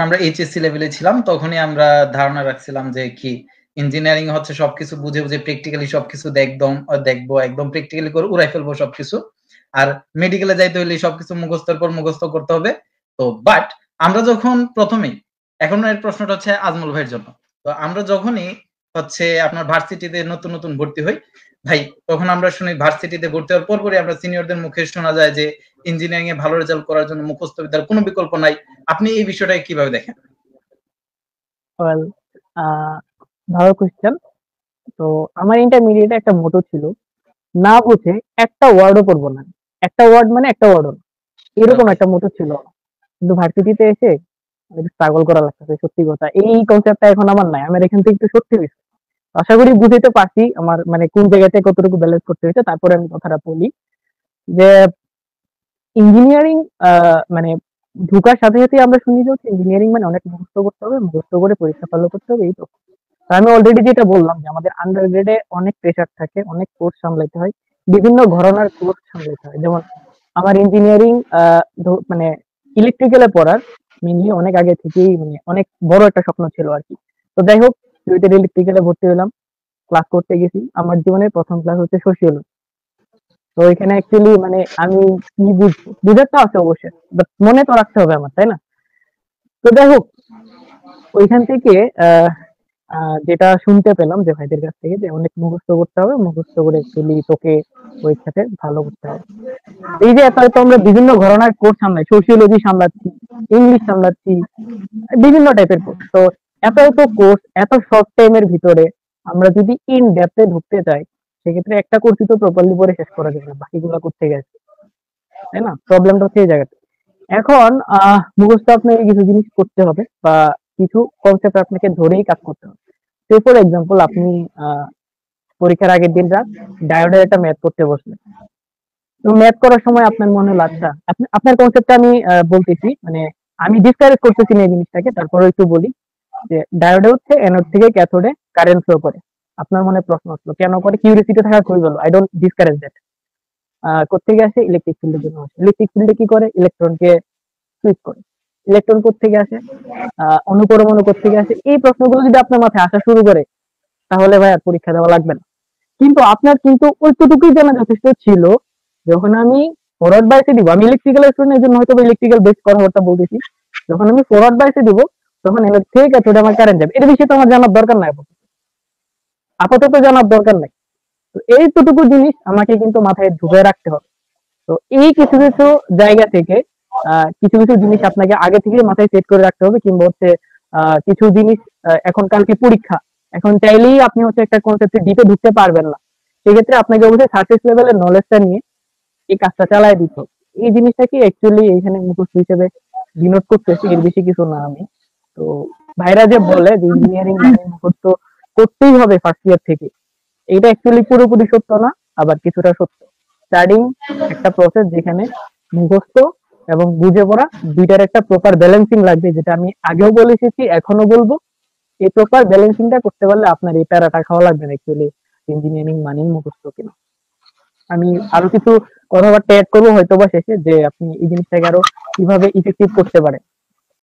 আমরা এইচএসসি লেভেলে ছিলাম, তখনই আমরা ধারণা রাখছিলাম যে কি ইঞ্জিনিয়ারিং হচ্ছে সবকিছু বুঝে বুঝে প্র্যাকটিক্যালি সবকিছু দেখবো একদম প্র্যাকটিক্যালি করে উড়াই ফেলবো সবকিছু, আর মেডিকেলে যাইতে হলে সবকিছু মুখস্থের পর মুখস্থ করতে হবে। তো বাট আমরা যখন প্রথমেই, এখন এর প্রশ্নটা হচ্ছে আজমল ভাইয়ের জন্য, তো আমরা যখনই হচ্ছে আপনার ভার্সিটিতে নতুন নতুন ভর্তি হই ভাই, তখন আমরা শুনি ভার্সিটিতে ভর্তি হওয়ার পরপরই আমরা সিনিয়রদের মুখে শোনা যায় যে ইঞ্জিনিয়ারিং এ ভালো রেজাল্ট করার জন্য মুখস্থ বিদ্যার কোনো বিকল্প নাই। আপনি এই বিষয়টাকে কিভাবে দেখেন? ওয়েল, ভালো কোশ্চেন। তো আমার ইন্টারমিডিয়েটে একটা মোটো ছিল, না বুঝে একটা ওয়ার্ডও পড়বো না, একটা ওয়ার্ড মানে একটা ওয়ার্ডও, এরকম একটা মোটো ছিল। কিন্তু ভার্সিটিতে এসে স্ট্রাগল করা লাগতেছে, সত্যি কথা। এই কনসেপ্টটা এখন আমার নাই, আমার এখান থেকে একটু সত্যি হয়েছে। আশা করি বুঝতে পারছি আমার মানে কোন জায়গাতে কতটুকু ব্যালেন্স করতে হয়েছে। তারপরে আমি কথাটা বলি যে ইঞ্জিনিয়ারিং মানে ঢুকার সাথে সাথে আমরা শুনি যে ইঞ্জিনিয়ারিং মানে অনেক মুখস্থ করতে হবে, মুখস্থ করে পরীক্ষা ভালো করতে হবে, এই তো। তো আমি অলরেডি যেটা বললাম যে আমাদের আন্ডার গ্রেডে অনেক প্রেশার থাকে, অনেক কোর্স সামলাইতে হয়, বিভিন্ন ঘরানার কোর্স সামলাইতে হয়। যেমন আমার ইঞ্জিনিয়ারিং মানে ইলেকট্রিক্যালে পড়ার মেনলি অনেক আগে থেকেই মানে অনেক বড় একটা স্বপ্ন ছিল আর কি। তো যাই হোক, ইলেকট্রিক্যালে ভর্তি হলাম, ক্লাস করতে গেছি। আমার জীবনের প্রথম ক্লাস হচ্ছে সোশিওলজি। তো এখানে অ্যাকচুয়ালি মানে আমি কি বুঝবো, বুঝার তো আছে অবশ্যই, বাট মনে তো রাখতে হবে আমার, তাই না? তো যাই হোক, ওইখান থেকে যেটা শুনতে পেলাম যে ভাইদের কাছ থেকে যে অনেক মুখস্থ করতে হবে, মুখস্থ করে অ্যাকচুয়ালি তোকে পরীক্ষাতে ভালো করতে হবে। এই যে এত এত আমরা বিভিন্ন ধরনের কোর্স সামলাই, সোশিওলজি সামলাচ্ছি, ইংলিশ সামলাচ্ছি, বিভিন্ন টাইপের কোর্স। তো এত এত কোর্স এত শর্ট টাইমের ভিতরে আমরা যদি ইন ডেপথে ঢুকতে চাই, সেক্ষেত্রে একটা কোর্সই তো প্রপারলি পড়ে শেষ করা যাবে না, বাকিগুলো করতে গেছে, তাই না? প্রবলেমটা হচ্ছে এই জায়গাতে। এখন মুখস্থ আপনাকে কিছু জিনিস করতে হবে বা কিছু কনসেপ্ট আপনাকে ধরেই কাজ করতে হবে। তো ফর এক্সাম্পল আপনি পরীক্ষার আগের দিন রাত ডায়োডের একটা ম্যাথ করতে বসলেন। তো ম্যাথ করার সময় আপনার মনে হলো আচ্ছা, আপনার কনসেপ্টটা আমি বলতেছি, মানে আমি ডিসকারেজ করতেছি না এই জিনিসটাকে, তারপরে একটু বলি যে ডায়োডে হচ্ছে অ্যানোড থেকে ক্যাথোডে কারেন্ট ফ্লো করে। আপনার মনে প্রশ্ন আসলো কেন করে, কিউরিওসিটি থাকা খুবই ভালো, আই ডোন্ট ডিসকারেজ দ্যাট। কোত্থেকে আসে? ইলেকট্রিক ফিল্ডের জন্য আসে। ইলেকট্রিক ফিল্ডে কি করে? ইলেকট্রনকে সুইচ করে। ইলেকট্রন কোত্থেকে আসে? অনুপরমাণু কোত্থেকে আসে? এই প্রশ্নগুলো যদি আপনার মাথায় আসা শুরু করে, তাহলে ভাই আর পরীক্ষা দেওয়া লাগবে না। কিন্তু আপনার কিন্তু ওইটুকুই জানা যথেষ্ট ছিল। যখন আমি ফরওয়ার্ড বাইসে দিব, আমি ইলেকট্রিক্যাল স্টুডেন্ট, এই জন্য হয়তো ইলেকট্রিক্যাল বেস কথাবার্তা বলতেছি। যখন আমি ফরওয়ার্ড বাইসে দিব, তখন এর থেকে ক্যাথোডে আমার কারেন্ট যাবে, এর বেশি তো আমার জানার দরকার নাই, আপাতত জানার দরকার নাই। তো এইটুকু জিনিস আমাকে কিন্তু মাথায় ঢুকে রাখতে হবে। তো এই কিছু কিছু জায়গা থেকে কিছু কিছু জিনিস আপনাকে আগে থেকে মাথায় সেট করে রাখতে হবে, কিংবা হচ্ছে কিছু জিনিস এখন কালকে পরীক্ষা, এখন চাইলেই আপনি হচ্ছে একটা কনসেপ্টে ডিপে ঢুকতে পারবেন না। সেক্ষেত্রে আপনাকে অবশ্যই সার্ফেস লেভেলের নলেজটা নিয়ে এই কাজটা চালায় দিতে হবে। এই জিনিসটা কি অ্যাকচুয়ালি এইখানে মুখস্থ হিসেবে ডিনোট করতেছি, এর বেশি কিছু না আমি। তো ভাইরা যে বলে যে ইঞ্জিনিয়ারিং মানে মুখস্থ করতেই হবে ফার্স্ট ইয়ার থেকে, এটা অ্যাকচুয়ালি পুরোপুরি সত্য না, আবার কিছুটা সত্য। স্টাডিং একটা প্রসেস যেখানে মুখস্থ এবং বুঝে পড়া দুইটার একটা প্রপার ব্যালেন্সিং লাগবে, যেটা আমি আগেও বলে এসেছি, এখনো বলবো। এই প্রপার ব্যালেন্সিংটা করতে পারলে আপনার এই প্যারাটা খাওয়া লাগবে না অ্যাকচুয়ালি ইঞ্জিনিয়ারিং মানেই মুখস্থ কিনা। আমি আরো কিছু কথাবার্তা অ্যাড করবো হয়তো বা শেষে, যে আপনি এই জিনিসটাকে আরো কিভাবে ইফেক্টিভ করতে পারেন।